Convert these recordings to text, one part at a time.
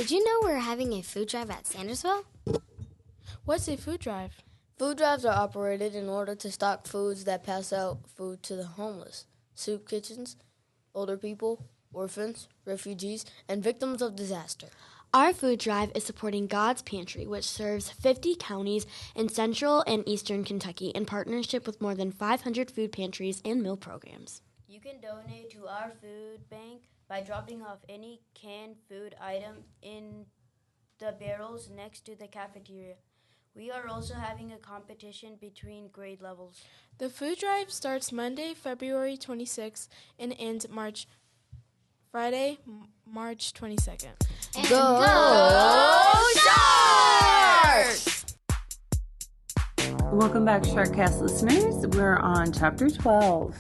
Did you know we're having a food drive at Sandersville? What's a food drive? Food drives are operated in order to stock foods that pass out food to the homeless, soup kitchens, older people, orphans, refugees, and victims of disaster. Our food drive is supporting God's Pantry, which serves 50 counties in central and eastern Kentucky in partnership with more than 500 food pantries and meal programs. You can donate to our food bank by dropping off any canned food item in the barrels next to the cafeteria. We are also having a competition between grade levels. The food drive starts Monday, February 26th and ends Friday, March 22nd. And go Sharks! Welcome back, SharkCast listeners. We're on Chapter 12.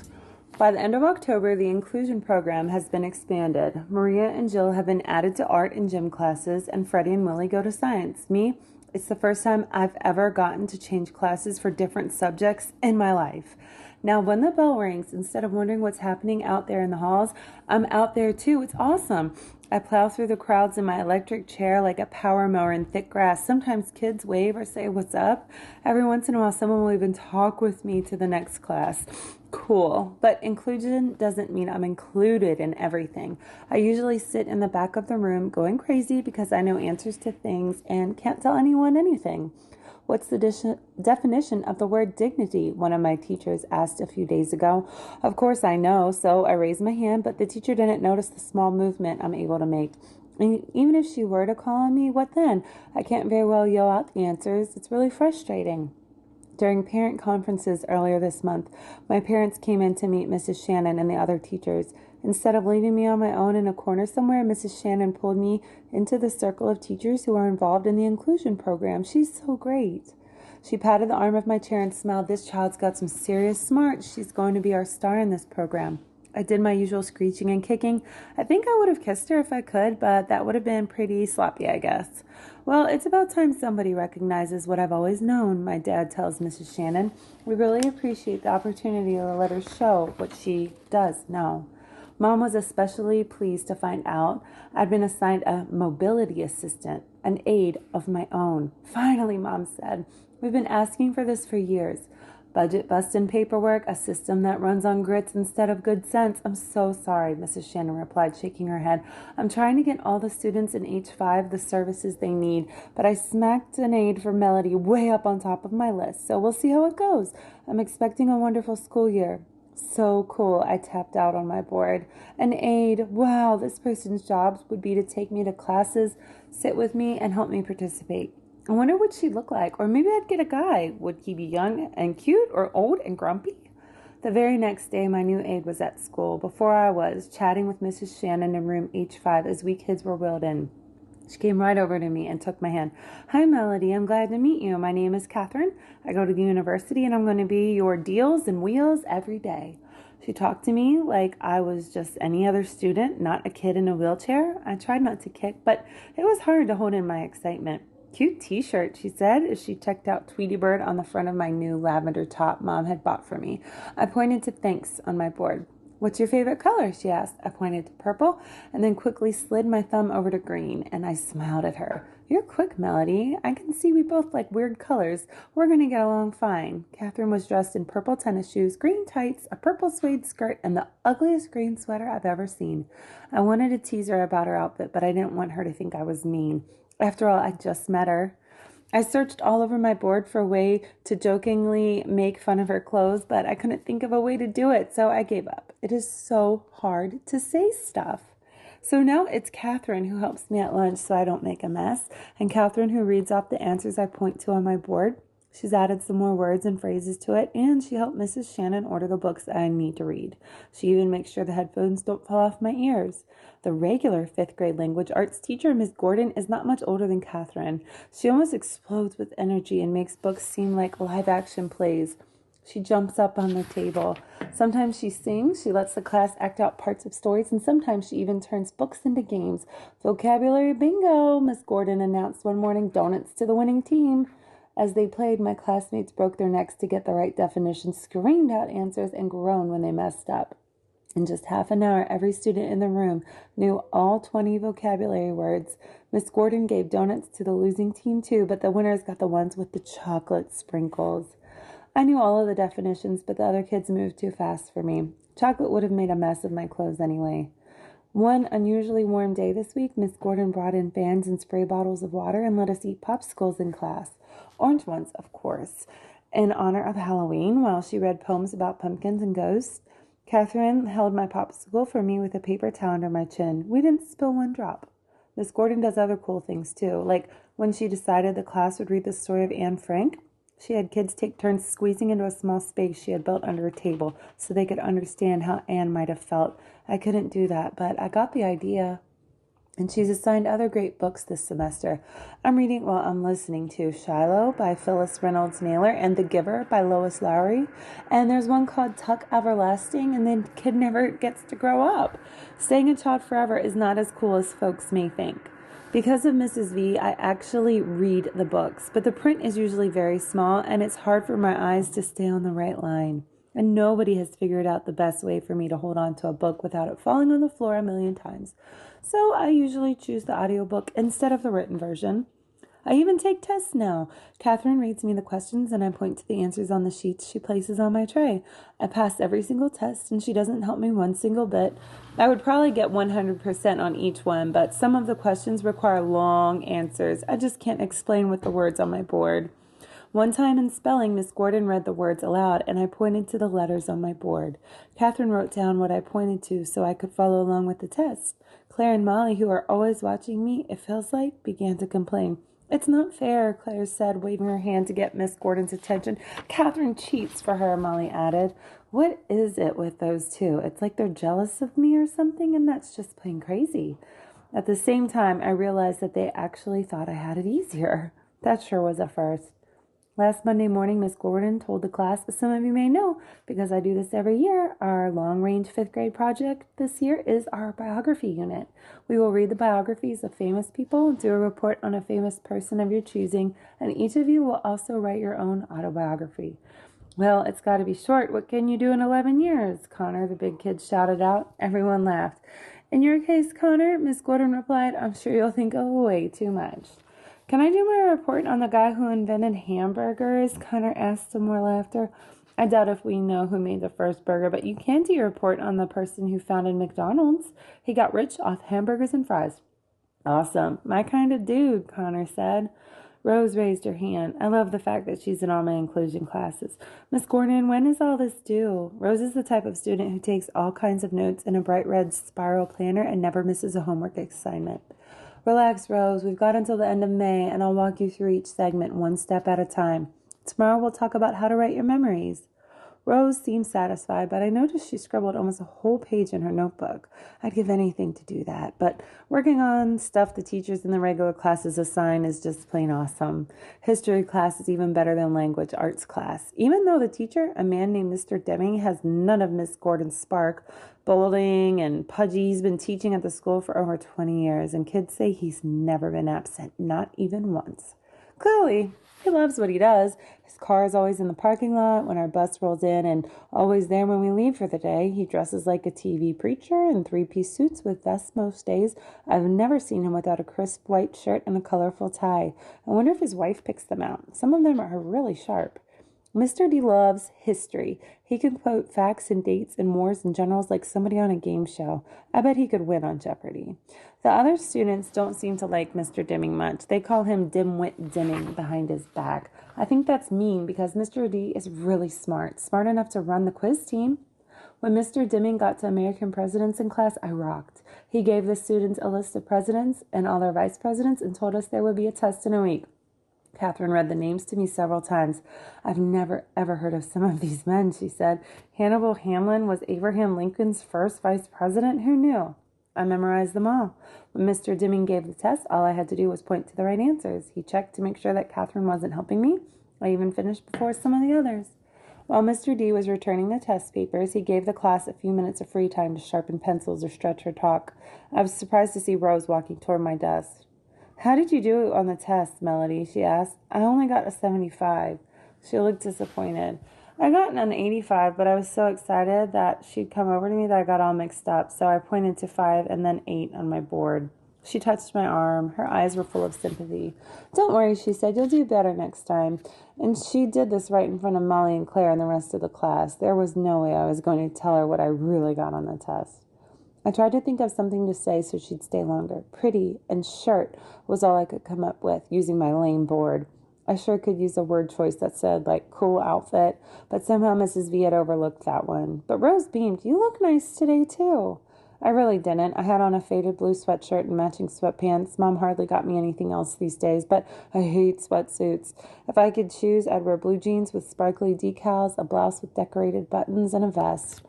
By the end of October, the inclusion program has been expanded. Maria and Jill have been added to art and gym classes, and Freddie and Willie go to science. Me, it's the first time I've ever gotten to change classes for different subjects in my life. Now, when the bell rings, instead of wondering what's happening out there in the halls, I'm out there too. It's awesome. I plow through the crowds in my electric chair like a power mower in thick grass. Sometimes kids wave or say, "What's up?" Every once in a while, someone will even talk with me to the next class. Cool. But inclusion doesn't mean I'm included in everything. I usually sit in the back of the room going crazy because I know answers to things and can't tell anyone anything. "What's the definition of the word dignity?" one of my teachers asked a few days ago. Of course I know, so I raised my hand, but the teacher didn't notice the small movement I'm able to make. And even if she were to call on me, what then? I can't very well yell out the answers. It's really frustrating. During parent conferences earlier this month, my parents came in to meet Mrs. Shannon and the other teachers. Instead of leaving me on my own in a corner somewhere, Mrs. Shannon pulled me into the circle of teachers who are involved in the inclusion program. She's so great. She patted the arm of my chair and smiled. "This child's got some serious smarts. She's going to be our star in this program." I did my usual screeching and kicking. I think I would have kissed her if I could, but that would have been pretty sloppy, I guess. "Well, it's about time somebody recognizes what I've always known," my dad tells Mrs. Shannon. "We really appreciate the opportunity to let her show what she does know." Mom was especially pleased to find out I'd been assigned a mobility assistant, an aide of my own. "Finally," Mom said. "We've been asking for this for years. Budget bustin' paperwork, a system that runs on grits instead of good sense." "I'm so sorry," Mrs. Shannon replied, shaking her head. "I'm trying to get all the students in H5 the services they need, but I smacked an aide for Melody way up on top of my list, so we'll see how it goes. I'm expecting a wonderful school year." "So cool," I tapped out on my board. "An aide. Wow, this person's jobs would be to take me to classes, sit with me, and help me participate. I wonder what she'd look like, or maybe I'd get a guy. Would he be young and cute, or old and grumpy?" The very next day, my new aide was at school. Before I was, chatting with Mrs. Shannon in room H5 as we kids were wheeled in. She came right over to me and took my hand. "Hi, Melody. I'm glad to meet you. My name is Catherine. I go to the university, and I'm going to be your deals and wheels every day." She talked to me like I was just any other student, not a kid in a wheelchair. I tried not to kick, but it was hard to hold in my excitement. "Cute t-shirt," she said, as she checked out Tweety Bird on the front of my new lavender top Mom had bought for me. I pointed to thanks on my board. "What's your favorite color?" she asked. I pointed to purple and then quickly slid my thumb over to green, and I smiled at her. "You're quick, Melody. I can see we both like weird colors. We're going to get along fine." Catherine was dressed in purple tennis shoes, green tights, a purple suede skirt, and the ugliest green sweater I've ever seen. I wanted to tease her about her outfit, but I didn't want her to think I was mean. After all, I just met her. I searched all over my board for a way to jokingly make fun of her clothes, but I couldn't think of a way to do it, so I gave up. It is so hard to say stuff. So now it's Catherine who helps me at lunch so I don't make a mess, and Catherine who reads off the answers I point to on my board. She's added some more words and phrases to it, and she helped Mrs. Shannon order the books I need to read. She even makes sure the headphones don't fall off my ears. The regular 5th grade language arts teacher, Miss Gordon, is not much older than Catherine. She almost explodes with energy and makes books seem like live-action plays. She jumps up on the table. Sometimes she sings, she lets the class act out parts of stories, and sometimes she even turns books into games. "Vocabulary bingo," Miss Gordon announced one morning. "Donuts to the winning team." As they played, my classmates broke their necks to get the right definition, screamed out answers, and groaned when they messed up. In just half an hour, every student in the room knew all 20 vocabulary words. Miss Gordon gave donuts to the losing team too, but the winners got the ones with the chocolate sprinkles. I knew all of the definitions, but the other kids moved too fast for me. Chocolate would have made a mess of my clothes anyway. One unusually warm day this week, Miss Gordon brought in fans and spray bottles of water and let us eat popsicles in class. Orange ones, of course, in honor of Halloween, while she read poems about pumpkins and ghosts. Catherine held my popsicle for me with a paper towel under my chin. We didn't spill one drop. Miss Gordon does other cool things too, like when she decided the class would read the story of Anne Frank. She had kids take turns squeezing into a small space she had built under a table so they could understand how Anne might have felt. I couldn't do that, but I got the idea. And she's assigned other great books this semester. I'm listening to Shiloh by Phyllis Reynolds Naylor and The Giver by Lois Lowry. And there's one called Tuck Everlasting, and the kid never gets to grow up. Staying a child forever is not as cool as folks may think. Because of Mrs. V, I actually read the books, but the print is usually very small, and it's hard for my eyes to stay on the right line. And nobody has figured out the best way for me to hold on to a book without it falling on the floor a million times. So I usually choose the audiobook instead of the written version. I even take tests now. Catherine reads me the questions and I point to the answers on the sheets she places on my tray. I pass every single test and she doesn't help me one single bit. I would probably get 100% on each one, but some of the questions require long answers. I just can't explain with the words on my board. One time in spelling, Miss Gordon read the words aloud, and I pointed to the letters on my board. Catherine wrote down what I pointed to so I could follow along with the test. Claire and Molly, who are always watching me, it feels like, began to complain. "It's not fair," Claire said, waving her hand to get Miss Gordon's attention. "Catherine cheats for her," Molly added. "What is it with those two? It's like they're jealous of me or something, and that's just plain crazy." At the same time, I realized that they actually thought I had it easier. That sure was a first. Last Monday morning, Miss Gordon told the class, as some of you may know, because I do this every year, our long-range 5th grade project this year is our biography unit. We will read the biographies of famous people, do a report on a famous person of your choosing, and each of you will also write your own autobiography. "Well, it's got to be short. What can you do in 11 years? Connor, the big kid, shouted out. Everyone laughed. "In your case, Connor," Miss Gordon replied, "I'm sure you'll think of way too much." "Can I do my report on the guy who invented hamburgers?" Connor asked some more laughter. "I doubt if we know who made the first burger, but you can do your report on the person who founded McDonald's. He got rich off hamburgers and fries." "Awesome. My kind of dude," Connor said. Rose raised her hand. I love the fact that she's in all my inclusion classes. "Miss Gordon, when is all this due?" Rose is the type of student who takes all kinds of notes in a bright red spiral planner and never misses a homework assignment. "Relax, Rose. We've got until the end of May, and I'll walk you through each segment one step at a time. Tomorrow we'll talk about how to write your memories." Rose seemed satisfied, but I noticed she scribbled almost a whole page in her notebook. I'd give anything to do that, but working on stuff the teachers in the regular classes assign is just plain awesome. History class is even better than language arts class. Even though the teacher, a man named Mr. Deming, has none of Miss Gordon's spark, bowling and pudgy, he's been teaching at the school for over 20 years, and kids say he's never been absent, not even once. Clearly, he loves what he does. His car is always in the parking lot when our bus rolls in and always there when we leave for the day. He dresses like a TV preacher in 3-piece suits with vests most days. I've never seen him without a crisp white shirt and a colorful tie. I wonder if his wife picks them out. Some of them are really sharp. Mr. D loves history. He can quote facts and dates and wars and generals like somebody on a game show. I bet he could win on Jeopardy. The other students don't seem to like Mr. Dimming much. They call him Dimwit Dimming behind his back. I think that's mean because Mr. D is really smart enough to run the quiz team. When Mr. Dimming got to American presidents in class, I rocked. He gave the students a list of presidents and all their vice presidents and told us there would be a test in a week. Catherine read the names to me several times. "I've never, ever heard of some of these men," she said. "Hannibal Hamlin was Abraham Lincoln's first vice president. Who knew?" I memorized them all. When Mr. Dimming gave the test, all I had to do was point to the right answers. He checked to make sure that Catherine wasn't helping me. I even finished before some of the others. While Mr. D was returning the test papers, he gave the class a few minutes of free time to sharpen pencils or stretch or talk. I was surprised to see Rose walking toward my desk. "How did you do on the test, Melody?" she asked. "I only got a 75. She looked disappointed. I got an 85, but I was so excited that she'd come over to me that I got all mixed up, so I pointed to 5 and then 8 on my board. She touched my arm. Her eyes were full of sympathy. "Don't worry," she said. "You'll do better next time." And she did this right in front of Molly and Claire and the rest of the class. There was no way I was going to tell her what I really got on the test. I tried to think of something to say so she'd stay longer. Pretty and shirt was all I could come up with, using my lame board. I sure could use a word choice that said, like, cool outfit, but somehow Mrs. V had overlooked that one. But Rose beamed. "You look nice today, too." I really didn't. I had on a faded blue sweatshirt and matching sweatpants. Mom hardly got me anything else these days, but I hate sweatsuits. If I could choose, I'd wear blue jeans with sparkly decals, a blouse with decorated buttons, and a vest.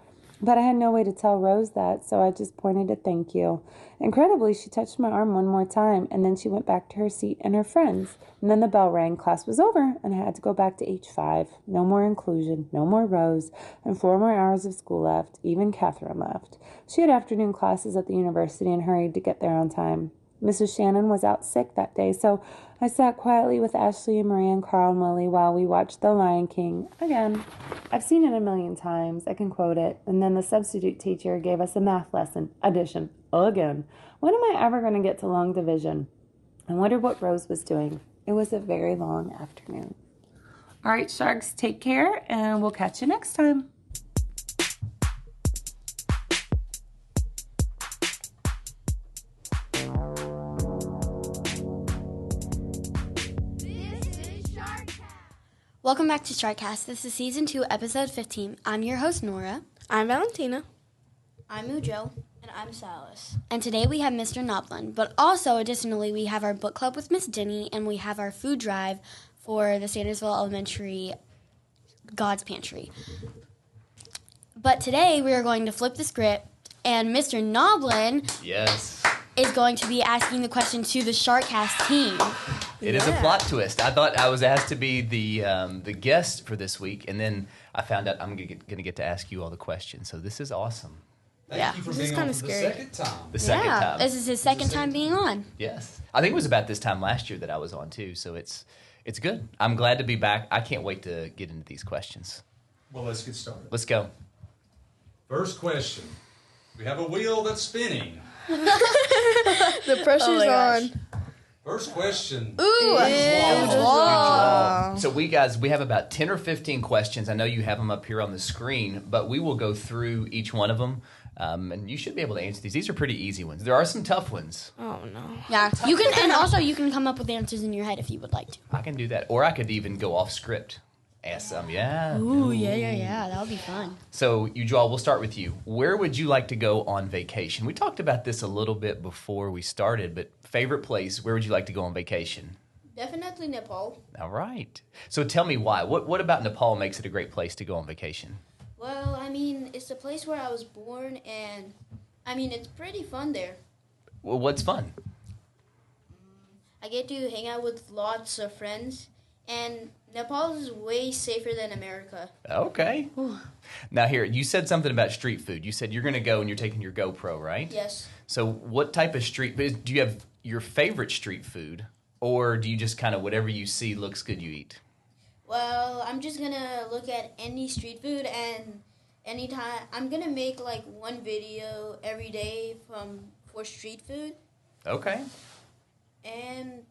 But I had no way to tell Rose that, so I just pointed to thank you. Incredibly, she touched my arm one more time, and then she went back to her seat and her friends. And then the bell rang, class was over, and I had to go back to H5. No more inclusion, no more Rose, and 4 more hours of school left. Even Catherine left. She had afternoon classes at the university and hurried to get there on time. Mrs. Shannon was out sick that day, so I sat quietly with Ashley and Maria and Carl and Willie while we watched The Lion King. Again, I've seen it a million times. I can quote it. And then the substitute teacher gave us a math lesson. Addition. Again. When am I ever going to get to long division? I wondered what Rose was doing. It was a very long afternoon. All right, Sharks, take care, and we'll catch you next time. Welcome back to SharkCast. This is Season 2, Episode 15. I'm your host, Nora. I'm Valentina. I'm Ujo. And I'm Salas. And today we have Mr. Noblin. But also, additionally, we have our book club with Miss Denny, and we have our food drive for the Sandersville Elementary God's Pantry. But today we are going to flip the script, and Mr. Noblin is going to be asking the question to the SharkCast team. It is a plot twist. I thought I was asked to be the guest for this week, and then I found out I'm going to get to ask you all the questions. So this is awesome. Thank you for being on for the second time. The second time. This is his second time being on. Yes. I think it was about this time last year that I was on, too, so it's good. I'm glad to be back. I can't wait to get into these questions. Well, let's get started. Let's go. First question. We have a wheel that's spinning. The pressure's on. First question. Ooh. So we have about 10 or 15 questions. I know you have them up here on the screen, but we will go through each one of them. And you should be able to answer these. These are pretty easy ones. There are some tough ones. Oh, no. Yeah, you can, and also you can come up with answers in your head if you would like to. I can do that. Or I could even go off script. Ask some, yeah. Ooh, yeah. That would be fun. So, Ujwal, we'll start with you. Where would you like to go on vacation? We talked about this a little bit before we started, but favorite place, where would you like to go on vacation? Definitely Nepal. All right. So tell me why. What about Nepal makes it a great place to go on vacation? Well, I mean, it's the place where I was born, and, I mean, it's pretty fun there. Well, what's fun? I get to hang out with lots of friends, and Nepal is way safer than America. Okay. Now, here, you said something about street food. You said you're going to go and you're taking your GoPro, right? Yes. So what type of street food? Do you have your favorite street food, or do you just kind of whatever you see looks good, you eat? Well, I'm just going to look at any street food, and anytime I'm going to make like one video every day for street food. Okay. And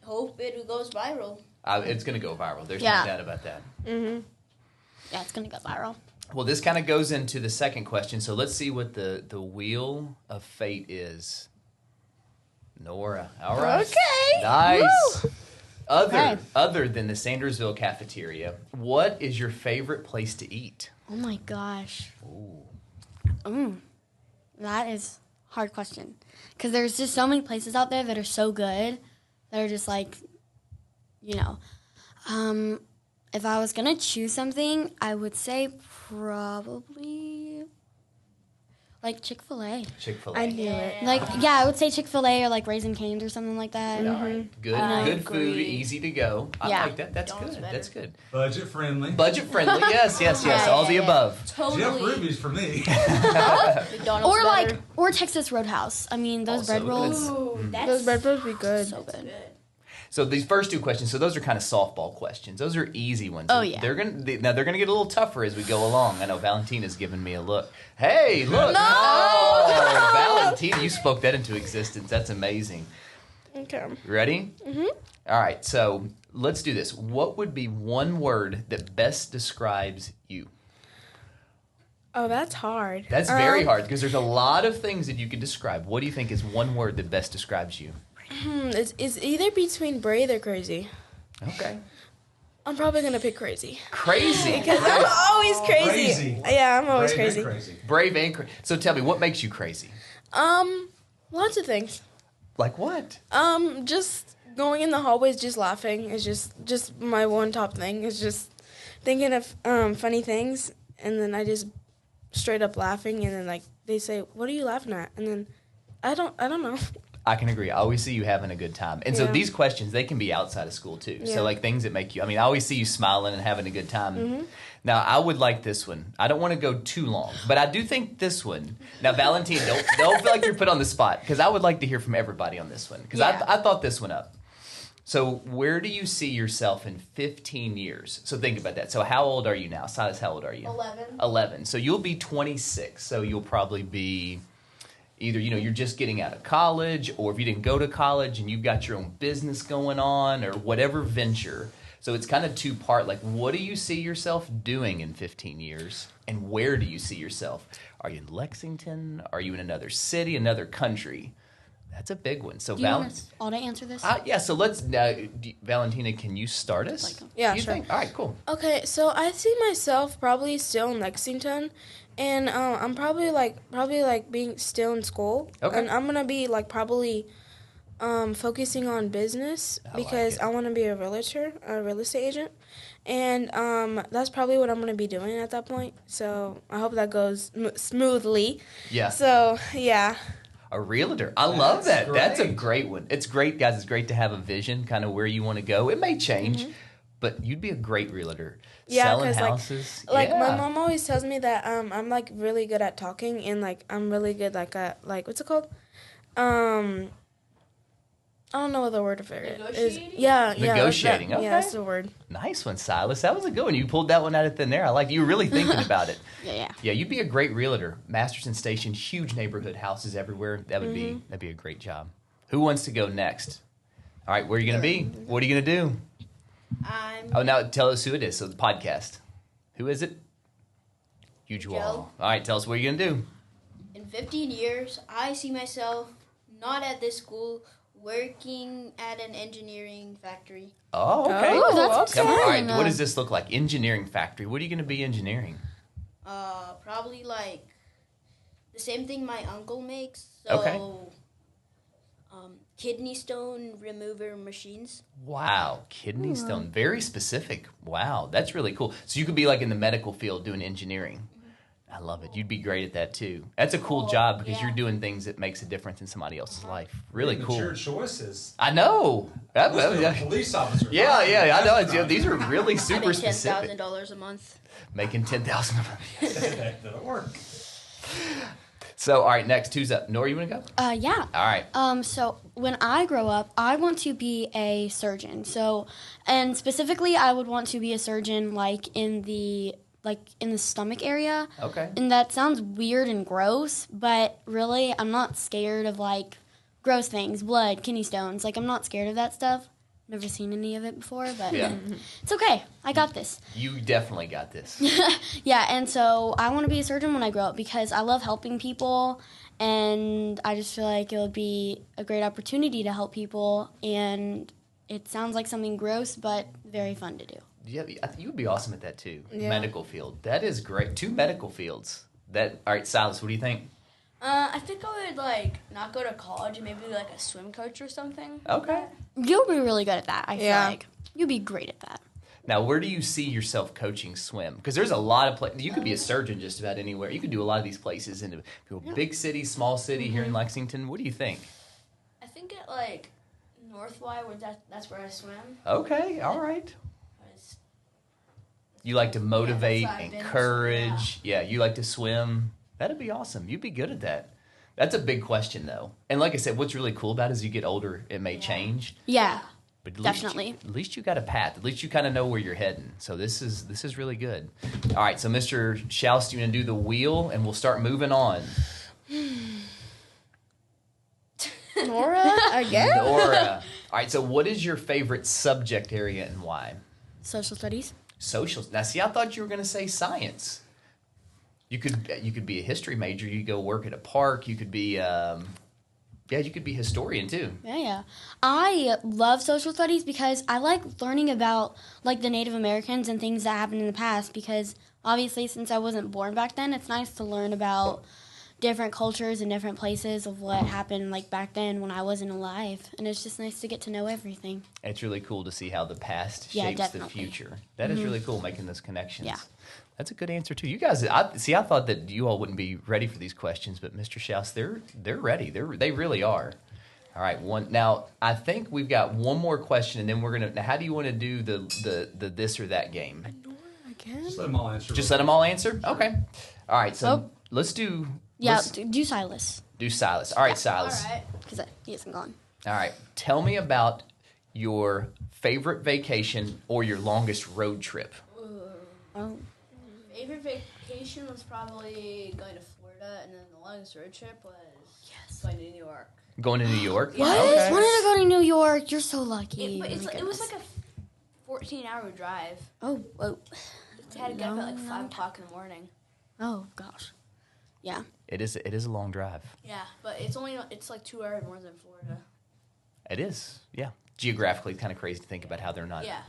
hope it goes viral. It's going to go viral. There's no doubt about that. Mm-hmm. Yeah, it's going to go viral. Well, this kind of goes into the second question. So let's see what the wheel of fate is. Nora. All right. Okay. Nice. Woo. Other than the Sandersville cafeteria, what is your favorite place to eat? Oh my gosh. Ooh. That is a hard question. Because there's just so many places out there that are so good that are just like, you know. If I was going to choose something, I would say probably like Chick-fil-A. Chick-fil-A. I knew it. Like, yeah, I would say Chick-fil-A or like Raising Cane's or something like that. All right. Good food, easy to go. I like that. That's good. That's good. Budget friendly. Budget friendly. Yes. All the above. Totally. Jeff Ruby's for me. McDonald's Or Texas Roadhouse. I mean, those Also bread rolls. Ooh, Those bread rolls be good. So good. So these first two questions, so those are kind of softball questions. Those are easy ones. Oh, yeah. They're gonna get a little tougher as we go along. I know Valentina's giving me a look. Hey, look! No! Oh, Valentina, you spoke that into existence. That's amazing. Okay. Ready? Mm-hmm. All right. So let's do this. What would be one word that best describes you? Oh, that's hard. That's very hard because there's a lot of things that you could describe. What do you think is one word that best describes you? It's either between brave or crazy. Okay. I'm probably gonna pick crazy. Crazy. Because I'm always crazy. Crazy. Yeah, I'm always Brave crazy. and crazy. Brave and crazy. So tell me, what makes you crazy? Lots of things. Like what? Just going in the hallways, just laughing is just my one top thing. It's just thinking of funny things, and then I just straight up laughing, and then like they say, "What are you laughing at?" And then I don't know. I can agree. I always see you having a good time. And so Yeah. these questions, they can be outside of school too. Yeah. So like things that make you, I always see you smiling and having a good time. Now, I would like this one. I don't want to go too long, but I do think this one. Now, Valentina, don't feel like you're put on the spot because I would like to hear from everybody on this one because Yeah. I thought this one up. So where do you see yourself in 15 years? So think about that. So how old are you now? Silas, how old are you? 11. So you'll be 26. So you'll probably be either, you're just getting out of college, or if you didn't go to college and you've got your own business going on or whatever venture. So it's kind of two-part. Like, what do you see yourself doing in 15 years? And where do you see yourself? Are you in Lexington? Are you in another city, another country? That's a big one. So Do you want us all to answer this? yeah, so let's, Valentina, can you start us? Yeah, You sure. think? All right, cool. Okay, so I see myself probably still in Lexington, and I'm probably being still in school. Okay. And I'm gonna be like probably focusing on business because it. I want to be a realtor, a real estate agent, and that's probably what I'm gonna be doing at that point. So I hope that goes smoothly. Yeah. So yeah. A realtor. I love that. That's That's a great. great one. It's great, guys. It's great to have a vision, kind of where you want to go. It may change, Mm-hmm. but you'd be a great realtor. Yeah, Selling 'cause, like- houses. Like yeah. my mom always tells me that I'm like really good at talking, and like I'm really good at what's it called? I don't know what the word for it is. Yeah, Negotiating, Yeah, okay. that's the word. Nice one, Silas. That was a good one. You pulled that one out of thin air. I like you were really thinking about it. Yeah. Yeah, you'd be a great realtor. Masterson Station, huge neighborhood houses everywhere. That would Mm-hmm. that'd be a great job. Who wants to go next? All right, where are you going to be? What are you going to do? Oh, now tell us who it is. So the podcast. Who is it? You, Joel. All right, tell us what you're going to do. In 15 years, I see myself not at this school, working at an engineering factory. Oh, okay. Oh, that's Come on. All right, fun. what does this look like? Engineering factory. What are you going to be engineering? Probably like the same thing my uncle makes. So, Okay. Kidney stone remover machines. Wow, kidney stone. Very specific. Wow, that's really cool. So you could be like in the medical field doing engineering. I love it. You'd be great at that too. That's a cool job because you're doing things that makes a difference in somebody else's life. Really cool. Your choices. I know. Police officer. Yeah, I know. These are really super Making specific. $10,000 a month. Making 10,000 a month. That'll work. So, all right, next. Who's up? Nora, you want to go? Yeah. All right. So when I grow up, I want to be a surgeon. So, and specifically, I would want to be a surgeon in the stomach area. Okay. And that sounds weird and gross, but really, I'm not scared of gross things, blood, kidney stones. I'm not scared of that stuff. Never seen any of it before, but Yeah. it's okay. I got this. You definitely got this. Yeah, and so I want to be a surgeon when I grow up because I love helping people, and I just feel like it would be a great opportunity to help people, and it sounds like something gross, but very fun to do. Yeah, I think you would be awesome at that too. Yeah. Medical field. That is great. 2 medical fields. All right, Silas, what do you think? I think I would not go to college and maybe be a swim coach or something. Okay. You'll be really good at that, I feel Yeah. like. You'd be great at that. Now, where do you see yourself coaching swim? Because there's a lot of places. You could be a surgeon just about anywhere. You could do a lot of these places in a big city, small city here in Lexington. What do you think? I think at Northwide, that's where I swim. Okay, all right. You like to motivate, where I've been, encourage. Yeah, you like to swim. That'd be awesome. You'd be good at that. That's a big question, though. And like I said, what's really cool about it is you get older, it may change. Yeah. But at Definitely. At least you got a path. At least you kind of know where you're heading. So this is really good. All right, so Mr. Schaus, you're going to do the wheel, and we'll start moving on. Nora, I guess. Nora. All right, so what is your favorite subject area and why? Social studies. Social. Now, see, I thought you were going to say science. You could be a history major. You could go work at a park. You could be you could be historian too. Yeah. I love social studies because I like learning about like the Native Americans and things that happened in the past, because obviously since I wasn't born back then, it's nice to learn about different cultures and different places of what happened like back then when I wasn't alive, and it's just nice to get to know everything. It's really cool to see how the past Yeah, shapes definitely. the future. That is really cool, making those connections. Yeah. That's a good answer too. You guys, I thought that you all wouldn't be ready for these questions, but Mr. Schaus, they're ready. They really are. All right, now I think we've got one more question, and then we're gonna. Now, how do you want to do the this or that game? Just let them all answer. Just let them all answer. Okay. All right. So let's do. Yeah, let's do Silas, do Silas. All right, Silas. All right. because he isn't gone. All right. Tell me about your favorite vacation or your longest road trip. Oh, Favorite vacation was probably going to Florida, and then the longest road trip was going to New York. Going to New York. what? Okay. When did I go to New York? You're so lucky. It was like a 14-hour drive. oh. I had to get up at like 5 o'clock in the morning. Oh gosh. Yeah. It is a long drive. Yeah, but it's like 2 hours more than Florida. It is. Yeah. Geographically, kind of crazy to think about how they're not. Yeah.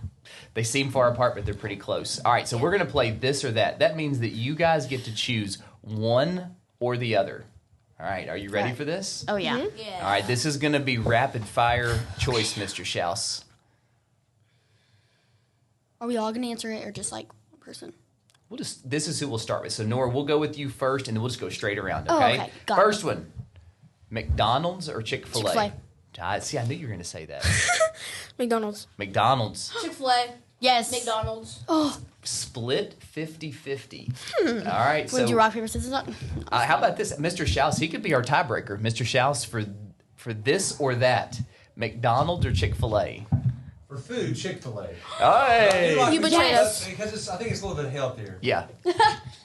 They seem far apart, but they're pretty close. All right, so we're going to play this or that. That means that you guys get to choose one or the other. All right, are you ready for this? Oh yeah. Yeah. All right, this is going to be rapid fire choice, Mr. Schaus. Are we all gonna answer it, or just like one person? This is who we'll start with. So Nora, we'll go with you first, and then we'll just go straight around. Oh, Okay. okay. Got it. First one, McDonald's or Chick-fil-A? Chick-fil-A. See, I knew you were going to say that. McDonald's. McDonald's. Chick-fil-A. Yes. McDonald's. Oh, Split 50-50. All right. would you So rock paper scissors? how about this, Mr. Schaus? He could be our tiebreaker. Mr. Schaus, for this or that, McDonald's or Chick-fil-A? For food, Chick-fil-A. Hey. You betrayed us. Because I think it's a little bit healthier. Yeah. yeah.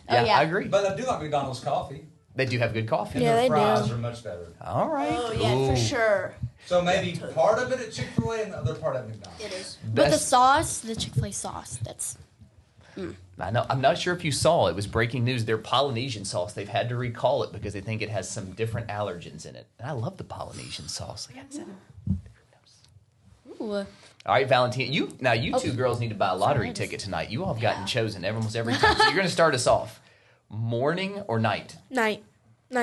I agree. But I do like McDonald's coffee. They do have good coffee. And Yeah, their they fries do. are much better. All right. Oh, yeah, Ooh. for sure. So maybe part of it at Chick-fil-A and the other part at McDonald's. It is. But the Best- sauce, the Chick-fil-A sauce, that's I know. I'm not sure if you saw. It was breaking news. Their Polynesian sauce. They've had to recall it because they think it has some different allergens in it. And I love the Polynesian sauce. Like, ooh. all right, Valentina. You two girls need to buy a lottery ticket tonight. You all have gotten chosen almost every time. So you're going to start us off. Morning or night? Night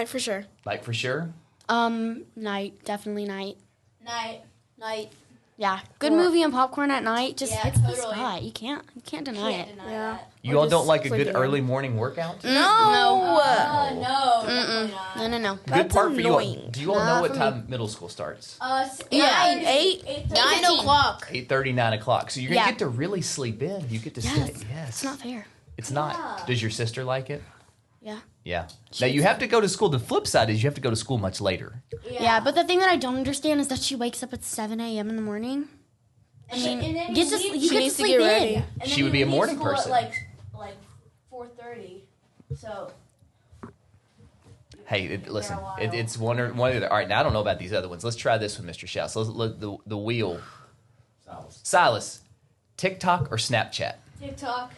for sure. Night for sure. Night, definitely night. Night. Yeah, good movie and popcorn at night just Yeah, hits the totally. spot. You can't deny Can't it. deny Yeah. that. You Or all don't just like a good sleeping early in. morning workout? No. No, definitely not. No. Good That's part for you all. annoying. Do you all know Not what for me. time middle school starts? Yeah, 9 o'clock. 8:30, 9 o'clock. So you're going to Yeah. get to really sleep in. You get to Yes. stay. Yes. It's not fair. It's not. Does your sister like it? Yeah. Yeah. Now you have to go to school. The flip side is you have to go to school much later. Yeah, but the thing that I don't understand is that she wakes up at 7 a.m. in the morning. And then Get to, you you She get to needs to sleep get in. ready. And She then would be you a leave morning school person. At like 4:30. So Hey, listen, a while. it's one or the other. All right, now I don't know about these other ones. Let's try this one, Mr. Schaus. Let's look the wheel. Silas, TikTok or Snapchat? TikTok,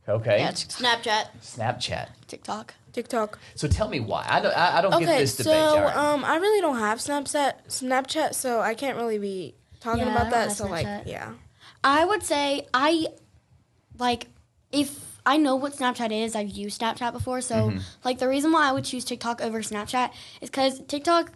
Okay. Yeah, Snapchat. Snapchat. TikTok. TikTok. So tell me why. I don't get Okay, this so debate. All right. I really don't have Snapchat, so I can't really be talking Yeah, I about don't that. have So like, Snapchat. yeah. I would say if I know what Snapchat is, I've used Snapchat before. So like the reason why I would choose TikTok over Snapchat is because TikTok,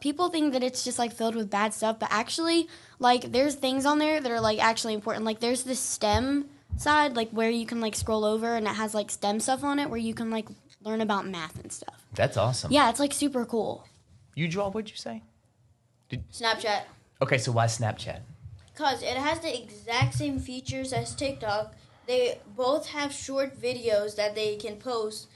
people think that it's just like filled with bad stuff, but actually like there's things on there that are like actually important. Like there's this STEM side, like where you can like scroll over and it has like STEM stuff on it where you can like learn about math and stuff. That's awesome. Yeah, it's like super cool. You, Joel, what'd you say? Snapchat. Okay, so why Snapchat? Because it has the exact same features as TikTok. They both have short videos that they can post,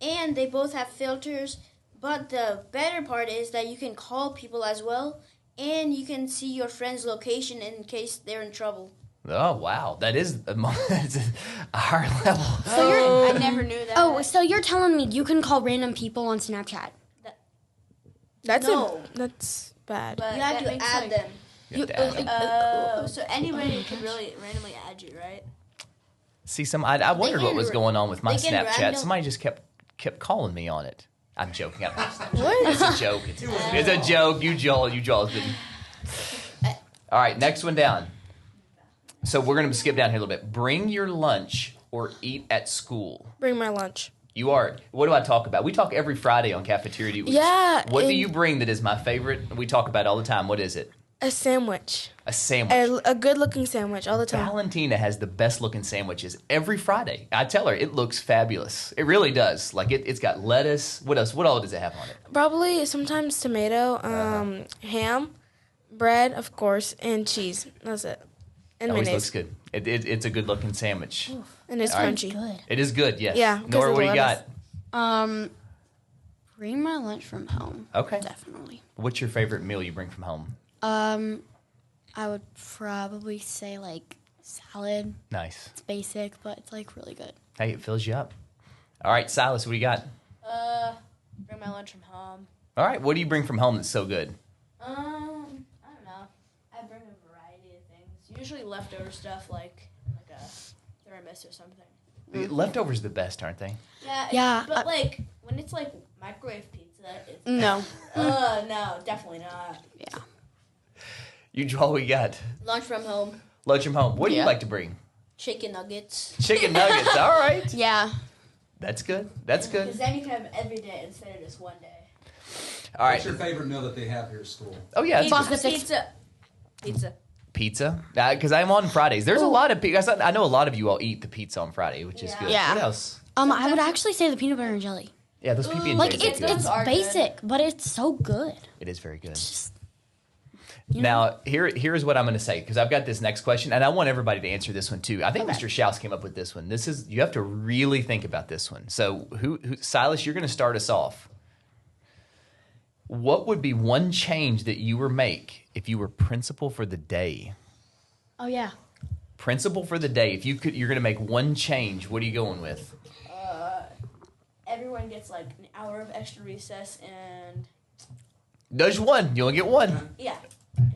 and they both have filters. But the better part is that you can call people as well, And you can see your friend's location in case they're in trouble. Oh, wow. That is that's a higher level. I never knew that. Oh, so you're telling me you can call random people on Snapchat? That's No. that's bad. But You have that to makes, add like, them. You have to add them. So anybody could really randomly add you, right? See, I wondered what was going on with my they can Snapchat. random- Somebody just kept calling me on it. I'm joking. It's a joke. It's a joke. You Joel has been. All right, next one down. So we're going to skip down here a little bit. Bring your lunch or eat at school. Bring my lunch. You are. What do I talk about? We talk every Friday on Cafeteria Weeks. Yeah. What do you bring that is my favorite? We talk about it all the time. What is it? A sandwich. A sandwich. A good-looking sandwich all the time. Valentina has the best looking sandwiches every Friday. I tell her it looks fabulous. It really does. Like it's got lettuce. What else? What all does it have on it? Probably sometimes tomato, ham, bread, of course, and cheese. That's it. And It always mayonnaise. looks good. It's a good looking sandwich. And it's All right. crunchy. Good. It is good. Yes. Yeah, 'cause Nora, of what do you lettuce. got? Bring my lunch from home. Okay. Definitely. What's your favorite meal you bring from home? I would probably say like salad. Nice. It's basic, but it's like really good. Hey, it fills you up. All right, Silas, what do you got? Bring my lunch from home. All right, what do you bring from home that's so good? I don't know. I bring a variety of things. Usually leftover stuff like a thermos or something. Leftovers are the best, aren't they? Yeah, But like when it's like microwave pizza, it's No. no, definitely not. Yeah. You draw what you got. Lunch from home. Lunch from home. What do you Yeah. like to bring? Chicken nuggets. Chicken nuggets. All right. Yeah. That's good. That's good. Because then you can have it every day instead of just one day. All right. What's your favorite meal that they have here at school? Oh, yeah. That's Pasta good. sticks. Pizza. Pizza. Because I'm on Fridays. There's a lot of pizza. I know a lot of you all eat the pizza on Friday, which is good. Yeah. What else? I would actually say the peanut butter and jelly. Yeah, those PB and Like J's are it's good. it's are good. basic, but it's so good. It is very good. Just Now, here's what I'm going to say, because I've got this next question, and I want everybody to answer this one too. I think Mr. Schaus came up with this one. You have to really think about this one. So, Silas, you're going to start us off. What would be one change that you would make if you were principal for the day? oh yeah. Principal for the day. If you're going to make one change. What are you going with? Everyone gets like an hour of extra recess and There's one. You only get one. yeah.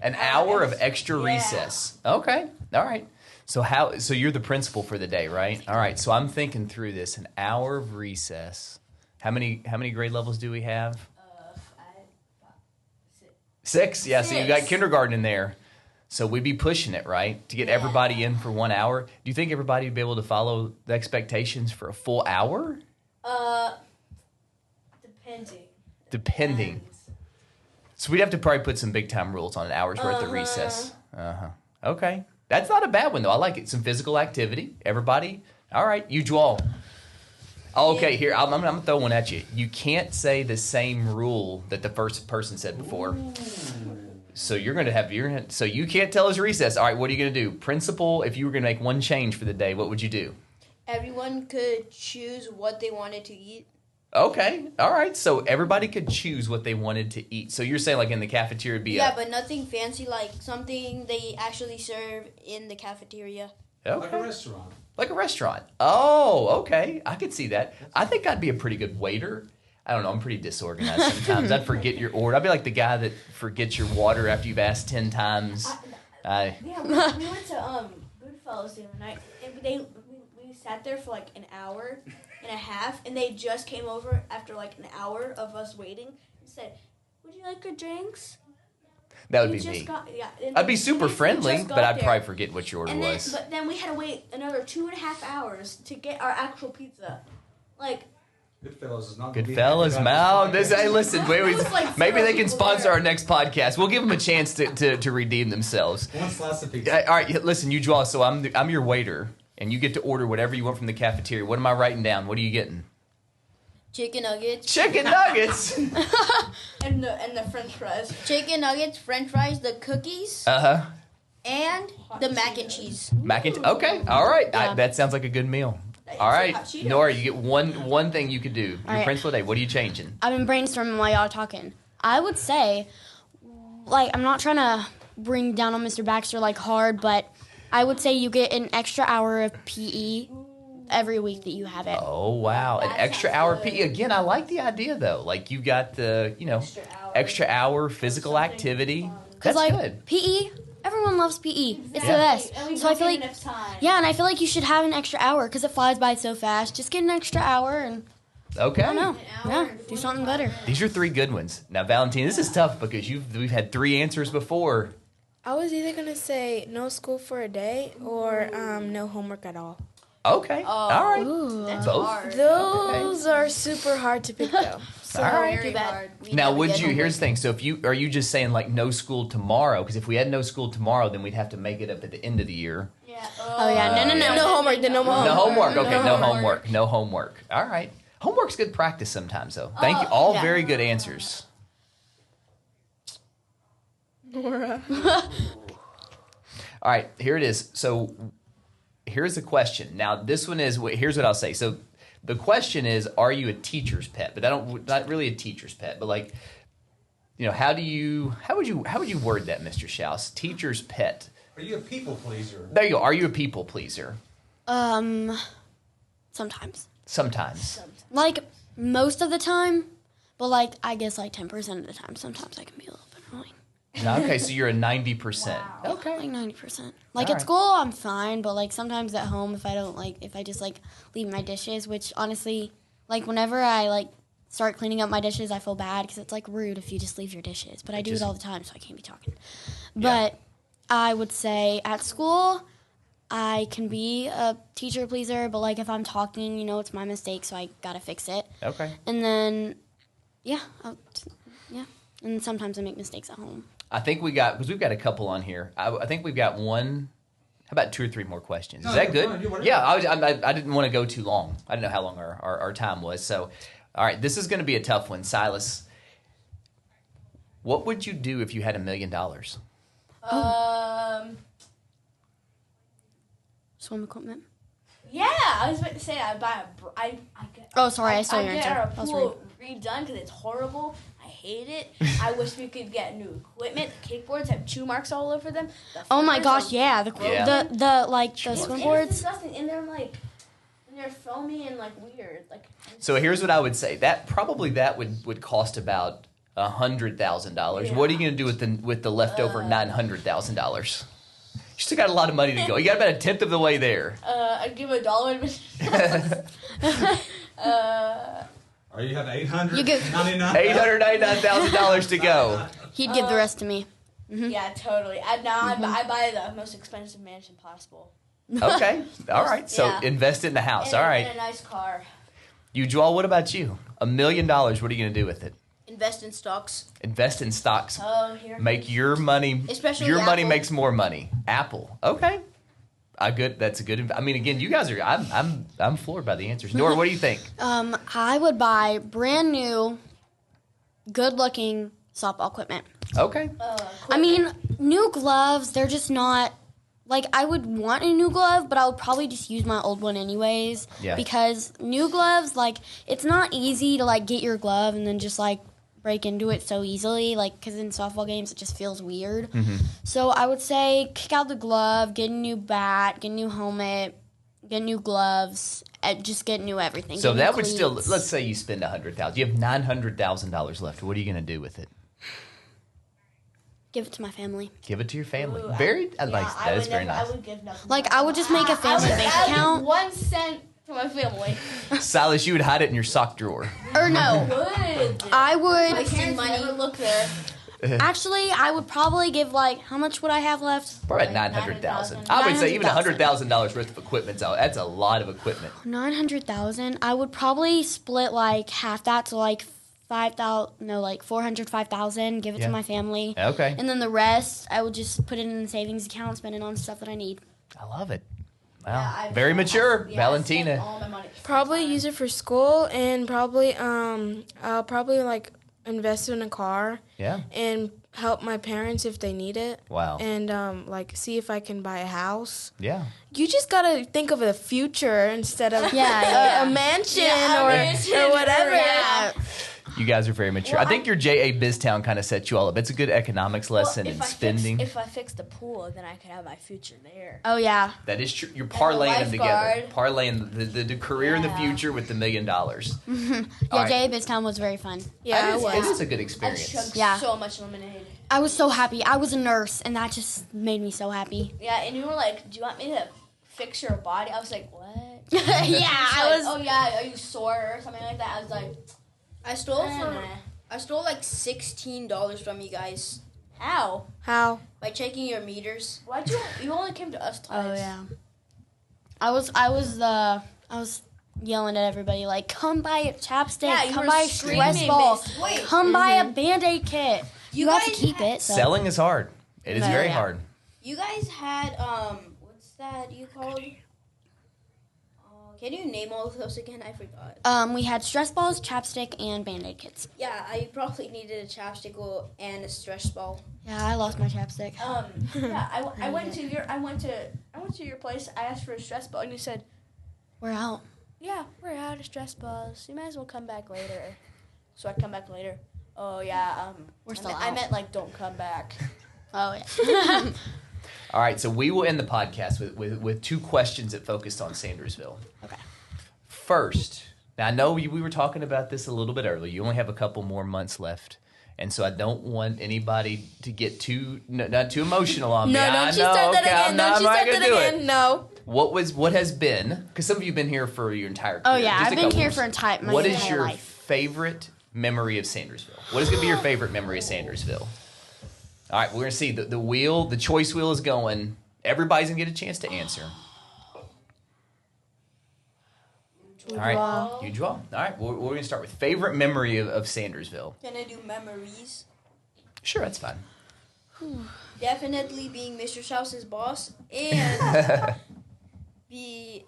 An hour of extra Yeah. recess. Okay. All right. So you're the principal for the day, right? All right. So I'm thinking through this. An hour of recess. How many grade levels do we have? 6. Yeah. So you got 6. kindergarten in there. So we'd be pushing it, right, to get everybody in for 1 hour. Do you think everybody would be able to follow the expectations for a full hour? Depending. So we'd have to probably put some big time rules on an hour's worth of recess. Okay. That's not a bad one, though. I like it. Some physical activity. Everybody. All right. You draw. Okay, here. I'm going to throw one at you. You can't say the same rule that the first person said before. So so you can't tell us recess. All right, what are you going to do? Principal, if you were going to make one change for the day, what would you do? Everyone could choose what they wanted to eat. Okay. All right. So everybody could choose what they wanted to eat. So you're saying like in the cafeteria would be But nothing fancy, like something they actually serve in the cafeteria. okay. Like a restaurant. Like a restaurant. Oh, okay. I could see that. I think I'd be a pretty good waiter. I don't know. I'm pretty disorganized sometimes. I'd forget your order. I'd be like the guy that forgets your water after you've asked 10 times. Yeah, we went to Goodfellas the other night, and we sat there for like an hour and a half, and they just came over after like an hour of us waiting and said, "Would you like your drinks?" That would We be just me. and I'd be super we friendly, just got but I'd there. probably forget what your order And was. but then we had to wait another 2.5 hours to get our actual pizza. Like, Goodfellas is not gonna be Goodfellas, happy Mal. about this Hey, listen, It was like maybe zero they can people sponsor there. our next podcast. We'll give them a chance to redeem themselves. One slice of pizza. All right, listen, you draw. So I'm your waiter, and you get to order whatever you want from the cafeteria. What am I writing down? What are you getting? Chicken nuggets. Chicken nuggets. and the French fries. Chicken nuggets, French fries, the cookies, Uh-huh. and the mac and cheese. Okay. All right. Yeah. That sounds like a good meal. All right, hot Cheetos. Nora, you get one thing you could do. Your right. principal day. What are you changing? I've been brainstorming while y'all are talking. I would say like, I'm not trying to bring down on Mr. Baxter, like, hard, but I would say you get an extra hour of PE every week that you have it. Oh, wow. An extra hour PE. Again, I like the idea, though. Like, you got the, extra hour physical activity. That's like, good. PE, everyone loves PE. It's the best. So I feel like, and I feel like you should have an extra hour because it flies by so fast. Just get an extra hour and, Okay. I don't know. Yeah, do something better. These are 3 good ones. Now, Valentina, this is tough because we've had 3 answers before. I was either going to say no school for a day or no homework at all. Okay. All right. That's Both. hard. Those are super hard to pick, though. So, All right. Too bad. Now, here's the thing. So are you just saying like no school tomorrow? Because if we had no school tomorrow, then we'd have to make it up at the end of the year. Yeah. Oh, yeah. no homework. Then no more No homework. homework. Okay, no homework. No homework. All right. Homework's good practice sometimes, though. Thank you. All very good answers. Nora. All right, here it is. So here's the question. Now, this one is, here's what I'll say. So the question is, are you a teacher's pet? But not really a teacher's pet, but like, how would you word that, Mr. Schaus? Teacher's pet. Are you a people pleaser? There you go. Are you a people pleaser? Sometimes. Sometimes. Like, most of the time, but, like, I guess, like, 10% of the time, sometimes I can be a little bit annoying. Okay, so you're a 90%. Okay. Like 90%. Like, All at right. school, I'm fine, but, like, sometimes at home, if I just, like, leave my dishes, which, honestly, like, whenever I, like, start cleaning up my dishes, I feel bad, because it's, like, rude if you just leave your dishes. But I do it all the time, so I can't be talking. But I would say at school, I can be a teacher pleaser, but, like, if I'm talking, it's my mistake, so I gotta fix it. Okay. And then, and sometimes I make mistakes at home. I think because we've got a couple on here. I think we've got one. How about 2 or 3 more questions? Is that good? Fine. Yeah, I didn't want to go too long. I didn't know how long our time was. So, all right, this is going to be a tough one. Silas, what would you do if you had $1 million? Swim equipment. Yeah, I was about to say I'd buy Oh, sorry, I stole your get answer. our That was pool redone because it's horrible. I hate it. I wish we could get new equipment. The kickboards have chew marks all over them. The Oh my flippers gosh, are yeah, the It's swim boards. disgusting, and they're foamy and like weird. Like So here's what I would say. That would cost about $100,000. Yeah. What are you going to do with the leftover $900,000? You still got a lot of money to go. You got about 1/10 of the way there. I'd give $1. Or you have $899. You give- $899,000 to go. He'd give the rest to me. Yeah, totally. I buy the most expensive mansion possible. Okay. All right. So Yeah. invest it in the house. And, All right. and a nice car. You, Joel, what about you? $1 million. What are you going to do with it? Invest in stocks. Invest in stocks. Oh, here. Make your money. Especially your money Apple. makes more money. Apple. Okay. That's a good. I mean, again, you guys are. I'm floored by the answers. Nora, what do you think? I would buy brand new, good-looking softball equipment. Okay. I mean, new gloves, they're just not, like, I would want a new glove, but I would probably just use my old one anyways. Yeah. Because new gloves, like, it's not easy to, like, get your glove and then just, like, break into it so easily, like, because in softball games it just feels weird. Mm-hmm. So I would say kick out the glove, get a new bat, get a new helmet, get new gloves, and just get new everything. So Get new that would still. cleats. Let's say you spend $100,000. You have $900,000 left. What are you going to do with it? Give it to my family. Give it to your family. Ooh, That is very nice. I would give nothing. Like, I would just make a family bank I would account. give 1 cent to my family. Silas, you would hide it in your sock drawer. Or no, Good. I would. My parents never look there. Actually, I would probably give, like, how much would I have left? Probably about $900,000. I would say even $100,000 worth of equipment. That's a lot of equipment. 900,000. I would probably split, like, half that to, like, 400, 5,000, give it Yeah. to my family. Okay. And then the rest, I would just put it in the savings account, spend it on stuff that I need. I love it. Wow. Very mature. Valentina. All my money. Probably use it for school, and probably I'll probably like invest in a car Yeah. and help my parents if they need it. Wow. And like see if I can buy a house. Yeah. You just gotta think of the future instead of Yeah, a mansion or whatever. Yeah. You guys are very mature. Well, I think your J.A. Biztown kind of set you all up. It's a good economics lesson in spending. If I fix the pool, then I could have my future there. Oh yeah. That is true. You're parlaying them together. lifeguard. Parlaying the career in the future with the $1 million. Yeah, right. J.A. Biztown was very fun. Yeah, It is a good I experience. chugged Yeah. so much lemonade. I was so happy. I was a nurse, and that just made me so happy. Yeah, and you were like, "Do you want me to fix your body?" I was like, "What?" Yeah, She's I like, was. "Oh yeah, are you sore or something like that?" I was like, I stole like $16 from you guys "How? How? by checking your meters. Why'd you? You only came to us twice." Oh yeah. I was yelling at everybody like, "Come buy a chapstick! Yeah, you come were buy a screaming, stress ball! Miss. Wait, Come buy a Band-Aid kit! You have to guys keep it." So. Selling is hard. It is very hard. you guys had what's that you called? Can you name all of those again? I forgot. We had stress balls, chapstick, and Band-Aid kits. Yeah, I probably needed a chapstick and a stress ball. Yeah, I lost my chapstick. Yeah, I went to your place. I asked for a stress ball, and you said, We're out. "Yeah, we're out of stress balls. You might as well come back later." So I come back later. Oh yeah, We're still I out. meant like don't come back. Oh yeah. All right, so we will end the podcast with two questions that focused on Sandersville. Okay. First, now I know we were talking about this a little bit earlier. You only have a couple more months left. And so I don't want anybody to get not too emotional on me. No, I don't you know, start that okay, again. Don't you start that again. No. What has been, because some of you have been here for your entire career. Oh yeah, just I've a been couple here months. for my What is entire your life. favorite memory of Sandersville? What is going to be your favorite memory of Sandersville? All right, we're going to see. The choice wheel is going. Everybody's going to get a chance to answer. All right, you draw. All right, we're going to start with favorite memory of Sandersville. Can I do memories? Sure, that's fine. Definitely being Mr. Strauss's boss and PE.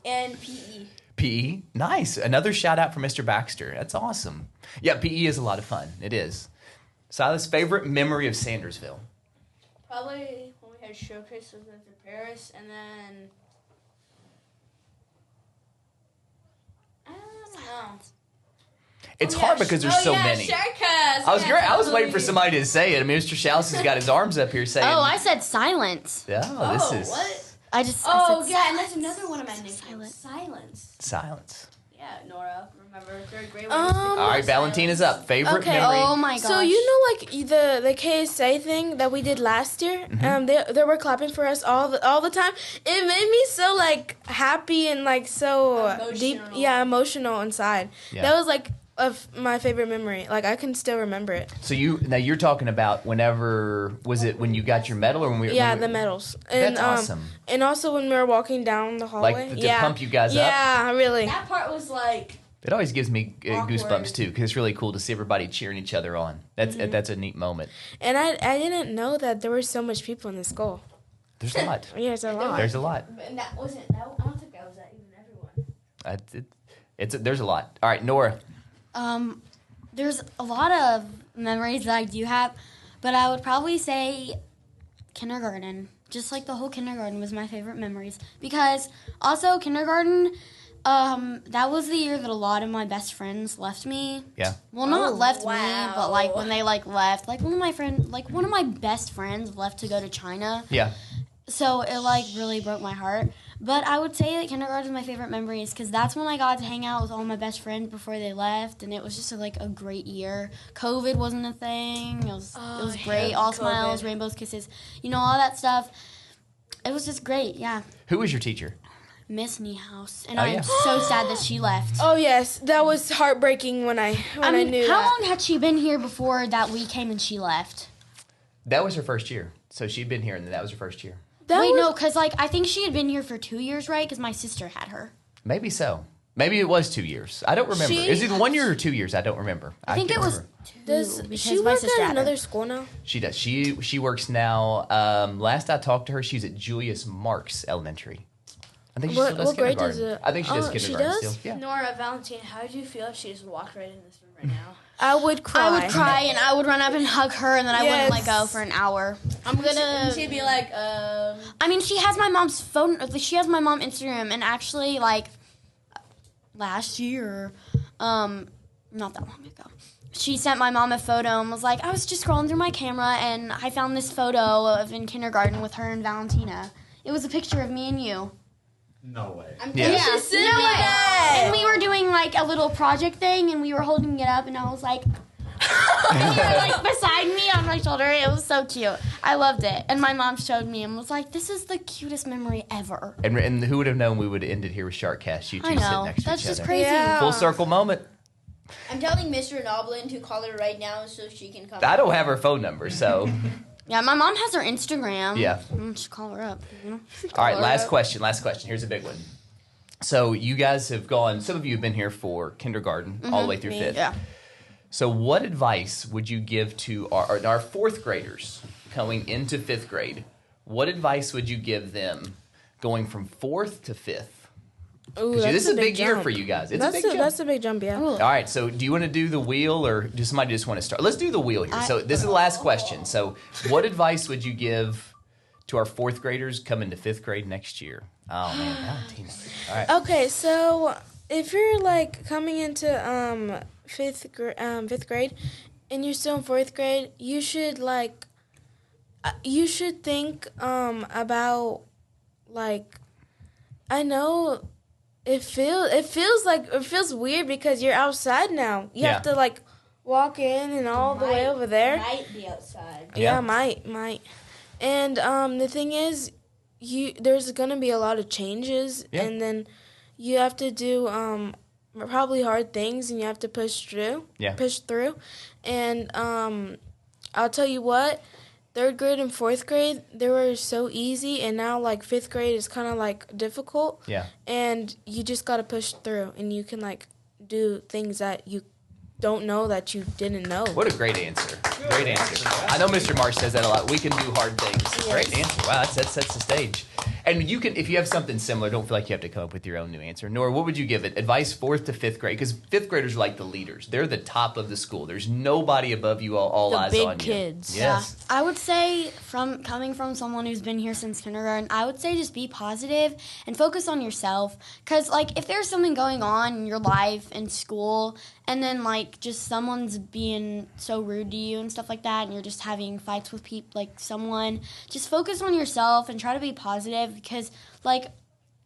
PE, nice. Another shout out for Mr. Baxter. That's awesome. Yeah, PE is a lot of fun. It is. Silas, favorite memory of Sandersville? Probably when we had showcases with Paris, and then I don't know. It's hard because there's so many. SharkCast. I was waiting for somebody to say it. I mean, Mr. Schaus has got his arms up here saying. Oh, I said silence. Yeah, this is What? I just. Oh I said yeah, and that's another one of my nicknames. Silence. Silence. silence. Yeah, Nora. Remember third grade? All right, Valentina's up. Favorite Okay. memory. Oh my gosh. So you know, like the KSA thing that we did last year, they were clapping for us all the time. It made me so like happy and like so deep, emotional inside. Yeah. That was like of my favorite memory. Like I can still remember it. So you're talking about whenever was it when you got your medal or when we? Yeah, when we- the medals. And, That's awesome. And also when we were walking down the hallway. Like to pump you guys up. Yeah, really. That part was like. It always gives me goosebumps Awkward. too because it's really cool to see everybody cheering each other on. That's a neat moment. And I didn't know that there were so much people in the school. There's a lot. Yeah, it's a lot. There's a lot. And that wasn't. I don't think that was that even everyone. There's a lot. All right, Nora. There's a lot of memories that I do have, but I would probably say kindergarten. Just like the whole kindergarten was my favorite memories because also kindergarten. That was the year that a lot of my best friends left me. Yeah. Well, not left me, wow. but like when they like left, like one of my best friends left to go to China. Yeah. So it like really broke my heart. But I would say that kindergarten is my favorite memories because that's when I got to hang out with all my best friends before they left, and it was just like a great year. COVID wasn't a thing. It was great. All smiles, rainbows, kisses, all that stuff. It was just great. Yeah. Who was your teacher? Miss Niehaus, and Oh, I'm yeah. so sad that she left. Oh yes, that was heartbreaking when I knew how that. long had she been here before that we came and she left? That was her first year. So she'd been here and that was her first year. No, because I think she had been here for 2 years, right? Because my sister had her. Maybe so. Maybe it was 2 years. I don't remember. Is it 1 year or 2 years? I don't remember. I think can't it was remember. 2. Does because she my work sister at had her. another school now? She does. She works now. Last I talked to her, she's at Julius Marks Elementary. I think she still does What grade kindergarten. does it? I think she does Oh, she kindergarten does? still. Yeah. Nora, Valentine, how would you feel if she just walked right in this room right now? I would cry. I would cry and I would run up and hug her and then I wouldn't let go Yes. for an hour. And she'd be like, I mean, she has my mom's phone. She has my mom Instagram, and actually, like last year, not that long ago, she sent my mom a photo and was like, I was just scrolling through my camera and I found this photo of in kindergarten with her and Valentina. It was a picture of me and you. No way. And we were doing like a little project thing and we were holding it up and I was like, and you were like beside me on my shoulder. It was so cute. I loved it. And my mom showed me and was like, this is the cutest memory ever. And who would have known we would have ended here with SharkCast? You two I sitting know. next to That's each just other. crazy. Yeah. Full circle moment. I'm telling Mr. Noblin to call her right now so she can come. I don't have her phone number, so. Yeah, my mom has her Instagram. Yeah. Just call her up. You know? All right, last question. Here's a big one. So you guys have gone, some of you have been here for kindergarten all the way through 5th. Yeah. So what advice would you give to our 4th graders going into 5th grade? What advice would you give them going from 4th to 5th? Ooh, This is a big year jump. for you guys. It's That's a big jump. That's a big jump, yeah. All right, so do you want to do the wheel or does somebody just want to start? Let's do the wheel here. So this is the last question. So what advice would you give to our 4th graders coming to 5th grade next year? Oh, man, Valentina. All right. Okay, so if you're like coming into 5th grade and you're still in 4th grade, you should think about like, I know it feels weird because you're outside now. You have to like walk in and all the way over there. Might be outside. Yeah, might. And the thing is, there's gonna be a lot of changes, and then you have to do probably hard things, and you have to push through. And I'll tell you what, 3rd grade and 4th grade, they were so easy, and now like 5th grade is kind of like difficult. Yeah. And you just gotta push through, and you can like do things that you don't know that you didn't know. What a great answer. Great answer. I know Mr. Marsh says that a lot. We can do hard things. Yes. Great answer. Wow, that sets the stage. And you can, if you have something similar, don't feel like you have to come up with your own new answer. Nor, what would you give it? Advice 4th to 5th grade? Because 5th graders are like the leaders. They're the top of the school. There's nobody above you. All The eyes big on kids. you. Yes. I would say, coming from someone who's been here since kindergarten, I would say just be positive and focus on yourself. Because, like, if there's something going on in your life, in school, and then, like, just someone's being so rude to you and stuff like that, and you're just having fights with people, like, someone, just focus on yourself and try to be positive because, like,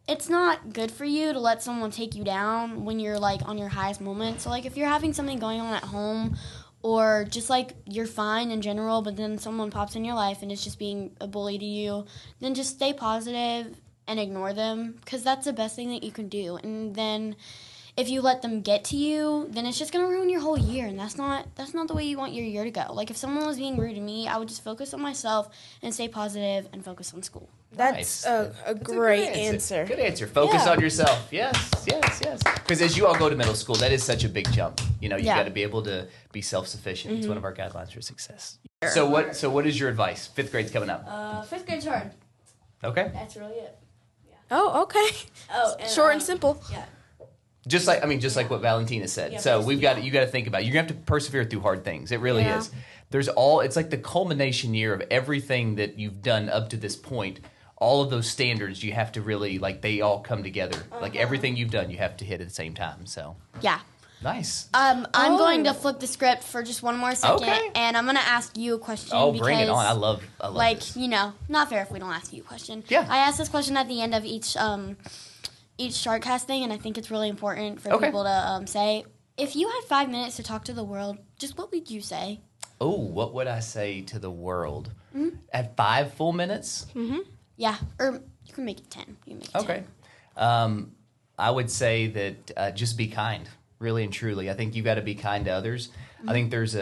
it's not good for you to let someone take you down when you're, like, on your highest moment. So, like, if you're having something going on at home or just, like, you're fine in general, but then someone pops in your life and is just being a bully to you, then just stay positive and ignore them because that's the best thing that you can do. And then if you let them get to you, then it's just going to ruin your whole year, and that's not the way you want your year to go. Like, if someone was being rude to me, I would just focus on myself and stay positive and focus on school. That's Nice. a great answer. Good answer. Focus on yourself. Yes. Because as you all go to middle school, that is such a big jump. You know, you got to be able to be self-sufficient. It's one of our guidelines for success. So what is your advice? 5th grade's coming up. 5th grade's hard. Okay. That's really it. Oh, okay. Oh, and, Short and simple. Yeah. Just like what Valentina said. Yeah, so you got to think about it. You're going to have to persevere through hard things. It really is. It's like the culmination year of everything that you've done up to this point. All of those standards, you have to really, like, they all come together. Like, everything you've done, you have to hit at the same time. So Yeah. nice. I'm going to flip the script for just one more second, Okay. and I'm going to ask you a question. Oh, because, bring it on. I love like, this. you know, not fair if we don't ask you a question. Yeah. I ask this question at the end of each SharkCast thing, and I think it's really important for people to say, if you had 5 minutes to talk to the world, just what would you say? Oh, what would I say to the world? At 5 full minutes? Yeah, or you can make it 10. You can make it 10. Okay. I would say that just be kind, really and truly. I think you've got to be kind to others. I think there's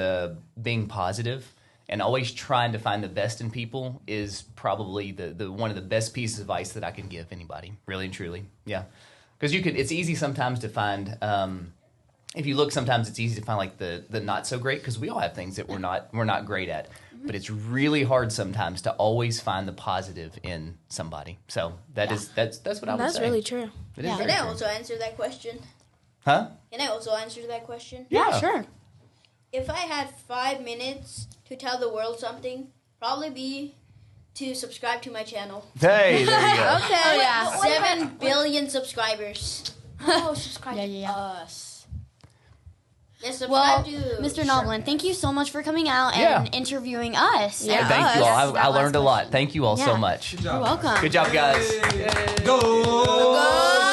being positive and always trying to find the best in people is probably the one of the best pieces of advice that I can give anybody, really and truly. Yeah. Because it's easy sometimes to find, if you look, sometimes it's easy to find like the not so great, because we all have things that we're not great at. But it's really hard sometimes to always find the positive in somebody. So that's what I would say. That's really true. It is Can very I true. also answer that question? Huh? Can I also answer that question? Yeah. Sure. If I had 5 minutes to tell the world something, probably be to subscribe to my channel. Hey, there you go. Okay. Oh, yeah. 7 billion subscribers. Oh, subscribe Yeah. to us. Yes, Well, subscribe to Mr. Noblin, thank you so much for coming out Yeah. and interviewing us. Yeah, and thank you us. all. I learned a lot. Thank you all so Yeah. much. Good job. You're welcome. Good job, guys. Go!